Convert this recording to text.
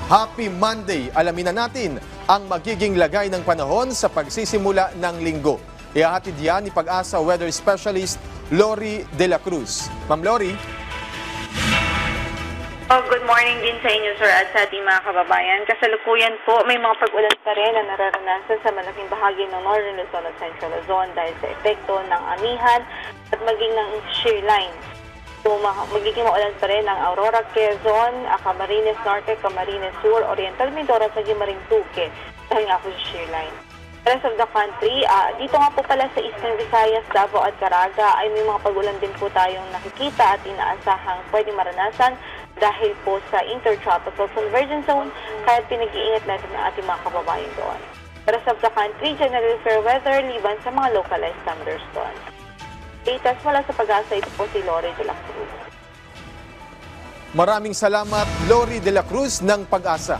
Happy Monday! Alamin na natin ang magiging lagay ng panahon sa pagsisimula ng linggo. Ihahatid yan ni Pag-asa Weather Specialist Lori De La Cruz. Ma'am Lori? Good morning din sa inyo, sir, at sa ating mga kababayan. Kasalukuyan po, may mga pag-ulan pa rin na nararanasan sa malaking bahagi ng Northern Luzon at Central Luzon dahil sa epekto ng amihan at maging ng shear line. So, magiging maulan pa rin ang Aurora, Quezon, Camarines Norte, Camarines Sur, Oriental Mindoro, at maging Marinduque dahil nga po sa shear line. The rest of the country, dito nga po pala sa Eastern Visayas, Davao at Caraga ay may mga pag-ulan din po tayong nakikita at inaasahang pwedeng maranasan dahil po sa Intertropical Convergence Zone, kaya pinag-iingat natin ang ating mga kababayan doon. The rest of the country, generally fair weather, liban sa mga localized thunderstorms. Datas mula sa Pag-asa, ito po si Lori De La Cruz. Maraming salamat, Lori De La Cruz ng Pag-asa.